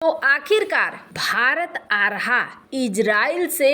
तो आखिरकार भारत आ रहा इजराइल से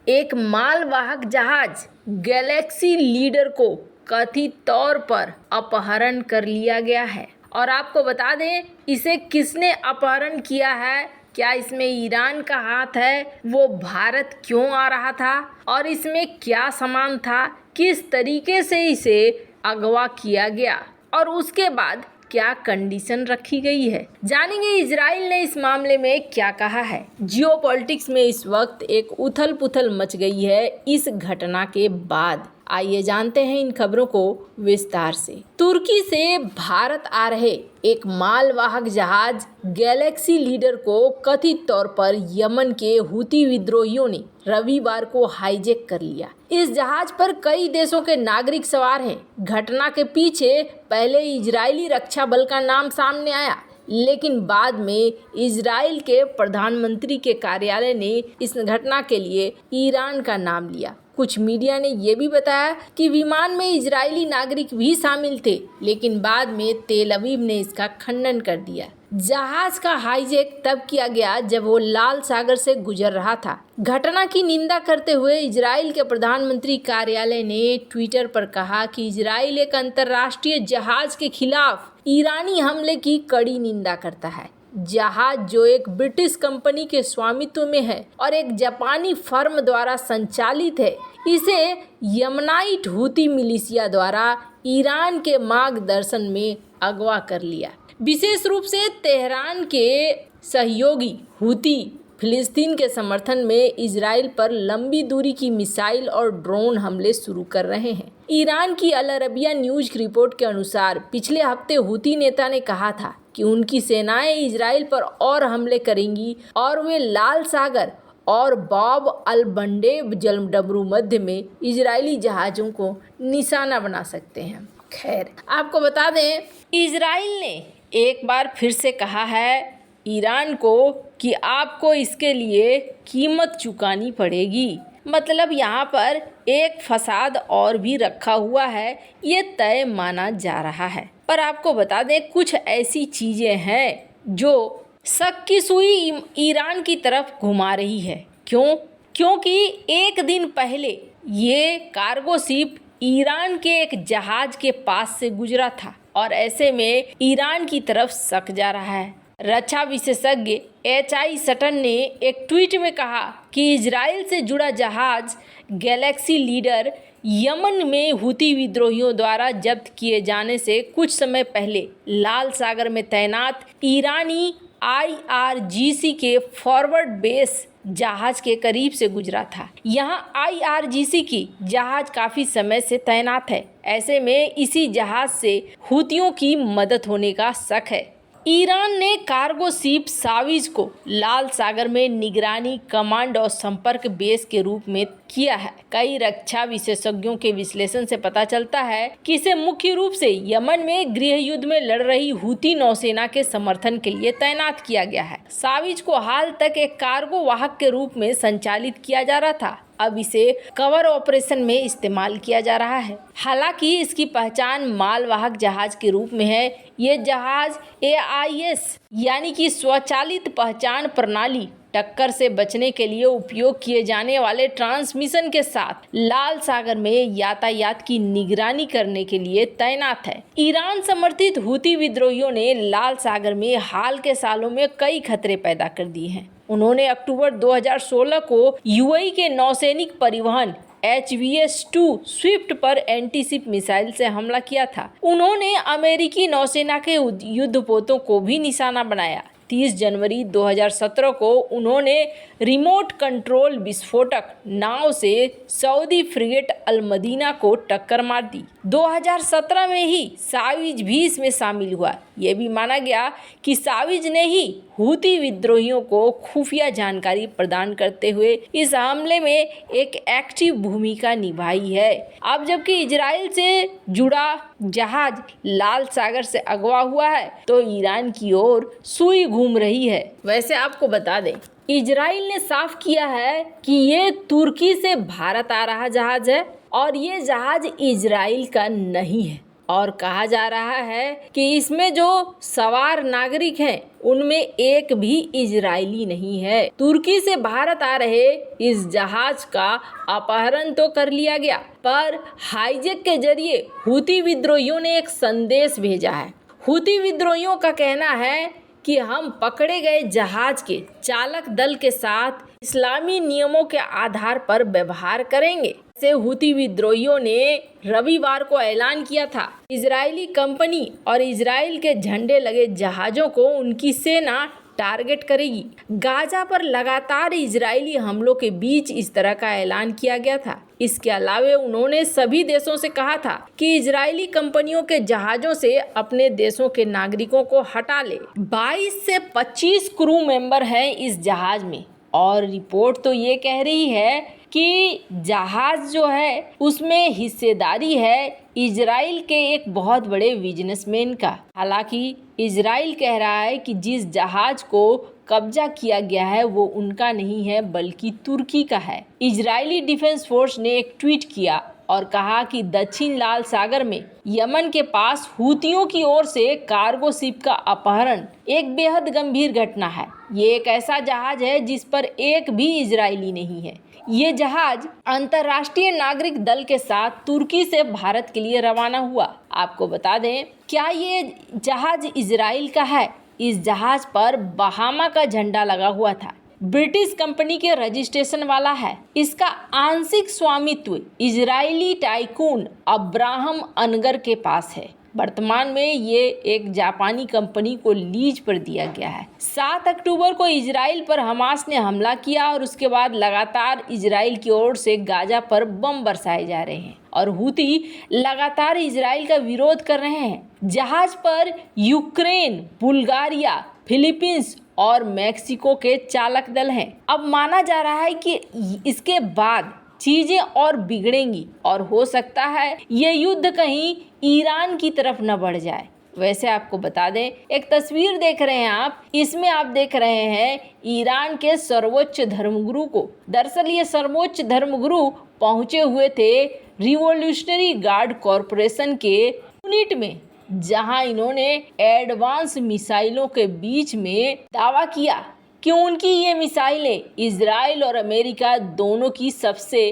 एक मालवाहक जहाज गैलेक्सी लीडर को कथित तौर पर अपहरण कर लिया गया है। और आपको बता दें, इसे किसने अपहरण किया है, क्या इसमें ईरान का हाथ है, वो भारत क्यों आ रहा था और इसमें क्या सामान था, किस तरीके से इसे अगवा किया गया और उसके बाद क्या कंडीशन रखी गई है, जानेंगे इजराइल ने इस मामले में क्या कहा है। जियोपॉलिटिक्स में इस वक्त एक उथल पुथल मच गई है इस घटना के बाद। आइए जानते हैं इन खबरों को विस्तार से। तुर्की से भारत आ रहे एक मालवाहक जहाज गैलेक्सी लीडर को कथित तौर पर यमन के हुती विद्रोहियों ने रविवार को हाईजैक कर लिया। इस जहाज पर कई देशों के नागरिक सवार हैं। घटना के पीछे पहले इजरायली रक्षा बल का नाम सामने आया, लेकिन बाद में इजराइल के प्रधानमंत्री के कार्यालय ने इस घटना के लिए ईरान का नाम लिया। कुछ मीडिया ने यह भी बताया कि विमान में इजरायली नागरिक भी शामिल थे, लेकिन बाद में तेल अवीव ने इसका खंडन कर दिया। जहाज का हाईजैक तब किया गया जब वो लाल सागर से गुजर रहा था। घटना की निंदा करते हुए इजराइल के प्रधानमंत्री कार्यालय ने ट्विटर पर कहा कि इजराइल एक अंतर्राष्ट्रीय जहाज के खिलाफ ईरानी हमले की कड़ी निंदा करता है। जहाज जो एक ब्रिटिश कंपनी के स्वामित्व में है और एक जापानी फर्म द्वारा संचालित है, इसे यमनाइट हुती मिलिशिया द्वारा ईरान के मार्गदर्शन में अगवा कर लिया। विशेष रूप से तेहरान के सहयोगी हुती फिलिस्तीन के समर्थन में इजराइल पर लंबी दूरी की मिसाइल और ड्रोन हमले शुरू कर रहे हैं। ईरान की अल अरबिया न्यूज की रिपोर्ट के अनुसार पिछले हफ्ते हुती नेता ने कहा था कि उनकी सेनाएं इजराइल पर और हमले करेंगी और वे लाल सागर और बाब अल मंडेब जलडमरू मध्य में इजरायली जहाज़ों को निशाना बना सकते हैं। खैर, आपको बता दें, इजराइल ने एक बार फिर से कहा है ईरान को कि आपको इसके लिए कीमत चुकानी पड़ेगी। मतलब यहाँ पर एक फसाद और भी रखा हुआ है, ये तय माना जा रहा है। पर आपको बता दें, कुछ ऐसी चीज़ें हैं जो शक की सुई ईरान की तरफ घुमा रही है। क्योंकि एक दिन पहले ये कार्गो शिप ईरान के एक जहाज के पास से गुजरा था और ऐसे में ईरान की तरफ शक जा रहा है। रक्षा विशेषज्ञ HI सटन ने एक ट्वीट में कहा कि इजराइल से जुड़ा जहाज गैलेक्सी लीडर यमन में हुती विद्रोहियों द्वारा जब्त किए जाने से कुछ समय पहले लाल सागर में तैनात ईरानी IRGC के फॉरवर्ड बेस जहाज के करीब से गुजरा था। यहाँ IRGC की जहाज काफ़ी समय से तैनात है। ऐसे में इसी जहाज से हुतियों की मदद होने का शक है। ईरान ने कार्गो शिप साविज को लाल सागर में निगरानी, कमांड और संपर्क बेस के रूप में किया है। कई रक्षा विशेषज्ञों के विश्लेषण से पता चलता है कि इसे मुख्य रूप से यमन में गृह युद्ध में लड़ रही हुती नौसेना के समर्थन के लिए तैनात किया गया है। साविज को हाल तक एक कार्गो वाहक के रूप में संचालित किया जा रहा था, अब इसे कवर ऑपरेशन में इस्तेमाल किया जा रहा है। हालांकि इसकी पहचान मालवाहक जहाज के रूप में है। ये जहाज AIS यानी कि स्वचालित पहचान प्रणाली टक्कर से बचने के लिए उपयोग किए जाने वाले ट्रांसमिशन के साथ लाल सागर में यातायात की निगरानी करने के लिए तैनात है। ईरान समर्थित हुती विद्रोहियों ने लाल सागर में हाल के सालों में कई खतरे पैदा कर दिए हैं। उन्होंने अक्टूबर 2016 को UAE के नौसैनिक परिवहन HVS-2 स्विफ्ट पर एंटीशिप मिसाइल से हमला किया था। उन्होंने अमेरिकी नौसेना के युद्धपोतों को भी निशाना बनाया। 30 जनवरी 2017 को उन्होंने रिमोट कंट्रोल विस्फोटक नाव से सऊदी फ्रिगेट अल मदीना को टक्कर मार दी। 2017 में ही साविज भी इसमें शामिल हुआ। यह भी माना गया कि साविज ने ही हुती विद्रोहियों को खुफिया जानकारी प्रदान करते हुए इस हमले में एक एक्टिव भूमिका निभाई है। अब जबकि इजराइल से जुड़ा जहाज लाल सागर से अगवा हुआ है, तो ईरान की ओर सुई घूम रही है। वैसे आपको बता दें, इजराइल ने साफ किया है कि ये तुर्की से भारत आ रहा जहाज है और ये जहाज इजराइल का नहीं है। और कहा जा रहा है कि इसमें जो सवार नागरिक हैं उनमें एक भी इजरायली नहीं है। तुर्की से भारत आ रहे इस जहाज का अपहरण तो कर लिया गया, पर हाईजैक के जरिए हूती विद्रोहियों ने एक संदेश भेजा है। हूती विद्रोहियों का कहना है कि हम पकड़े गए जहाज के चालक दल के साथ इस्लामी नियमों के आधार पर व्यवहार करेंगे। से हूती विद्रोहियों ने रविवार को ऐलान किया था इजरायली कंपनी और इजराइल के झंडे लगे जहाजों को उनकी सेना टारगेट करेगी। गाजा पर लगातार इजरायली हमलों के बीच इस तरह का ऐलान किया गया था। इसके अलावा उन्होंने सभी देशों से कहा था कि इजरायली कंपनियों के जहाजों से अपने देशों के नागरिकों को हटा ले। 22 से 25 क्रू मेंबर हैं इस जहाज में और रिपोर्ट तो ये कह रही है कि जहाज जो है उसमें हिस्सेदारी है इजराइल के एक बहुत बड़े बिजनेसमैन का। हालांकि इजराइल कह रहा है कि जिस जहाज को कब्जा किया गया है वो उनका नहीं है बल्कि तुर्की का है। इजरायली डिफेंस फोर्स ने एक ट्वीट किया और कहा कि दक्षिण लाल सागर में यमन के पास हूतियों की ओर से कार्गो शिप का अपहरण एक बेहद गंभीर घटना है। ये एक ऐसा जहाज है जिस पर एक भी इजरायली नहीं है। ये जहाज अंतर्राष्ट्रीय नागरिक दल के साथ तुर्की से भारत के लिए रवाना हुआ। आपको बता दें, क्या ये जहाज इजराइल का है? इस जहाज पर बहामा का झंडा लगा हुआ था। ब्रिटिश कंपनी के रजिस्ट्रेशन वाला है। इसका आंशिक स्वामित्व इजरायली टाइकून अब्राहम अनगर के पास है। वर्तमान में ये एक जापानी कंपनी को लीज पर दिया गया है। 7 अक्टूबर को इजराइल पर हमास ने हमला किया और उसके बाद लगातार इजराइल की ओर से गाजा पर बम बरसाए जा रहे हैं और हूती लगातार इजराइल का विरोध कर रहे हैं। जहाज पर यूक्रेन, बुल्गारिया, फिलीपींस और मैक्सिको के चालक दल हैं। अब माना जा रहा है कि इसके बाद चीजें और बिगड़ेंगी और हो सकता है ये युद्ध कहीं ईरान की तरफ न बढ़ जाए। वैसे आपको बता दें, एक तस्वीर देख रहे हैं आप, इसमें आप देख रहे हैं ईरान के सर्वोच्च धर्मगुरु को। दरअसल ये सर्वोच्च धर्मगुरु पहुंचे हुए थे रिवॉल्यूशनरी गार्ड कॉरपोरेशन के यूनिट में, जहां इन्होंने एडवांस मिसाइलों के बीच में दावा किया कि उनकी ये मिसाइलें इजराइल और अमेरिका दोनों की सबसे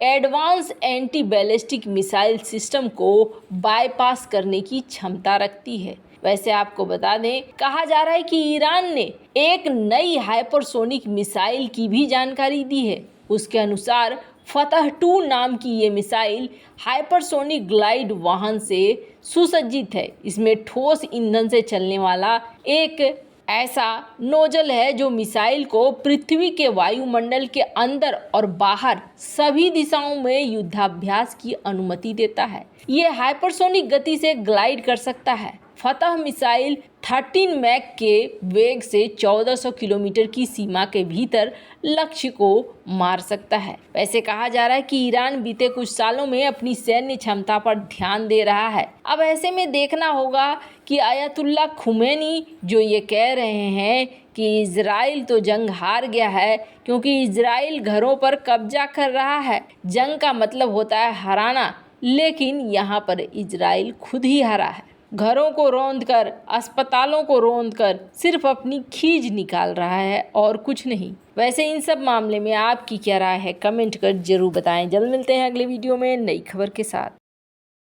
advance anti ballistic missile system को बाईपास करने की क्षमता रखती है। वैसे आपको बता दें, कहा जा रहा है कि ईरान ने एक नई हाइपरसोनिक मिसाइल की भी जानकारी दी है। उसके अनुसार फतह 2 नाम की ये मिसाइल हाइपरसोनिक ग्लाइड वाहन से सुसज्जित है। इसमें ठोस ईंधन से चलने वाला एक ऐसा नोजल है जो मिसाइल को पृथ्वी के वायुमंडल के अंदर और बाहर सभी दिशाओं में युद्धाभ्यास की अनुमति देता है। ये हाइपरसोनिक गति से ग्लाइड कर सकता है। फतह मिसाइल 13 मैक के वेग से 1400 किलोमीटर की सीमा के भीतर लक्ष्य को मार सकता है। वैसे कहा जा रहा है कि ईरान बीते कुछ सालों में अपनी सैन्य क्षमता पर ध्यान दे रहा है। अब ऐसे में देखना होगा कि आयतुल्ला खुमैनी जो ये कह रहे हैं कि इजराइल तो जंग हार गया है क्योंकि इजराइल घरों पर कब्जा कर रहा है। जंग का मतलब होता है हराना, लेकिन यहाँ पर इजराइल खुद ही हारा है। घरों को रौंदकर, अस्पतालों को रौंदकर सिर्फ अपनी खींच निकाल रहा है और कुछ नहीं। वैसे इन सब मामले में आपकी क्या राय है, कमेंट कर जरूर बताएं। जल्द मिलते हैं अगले वीडियो में नई खबर के साथ।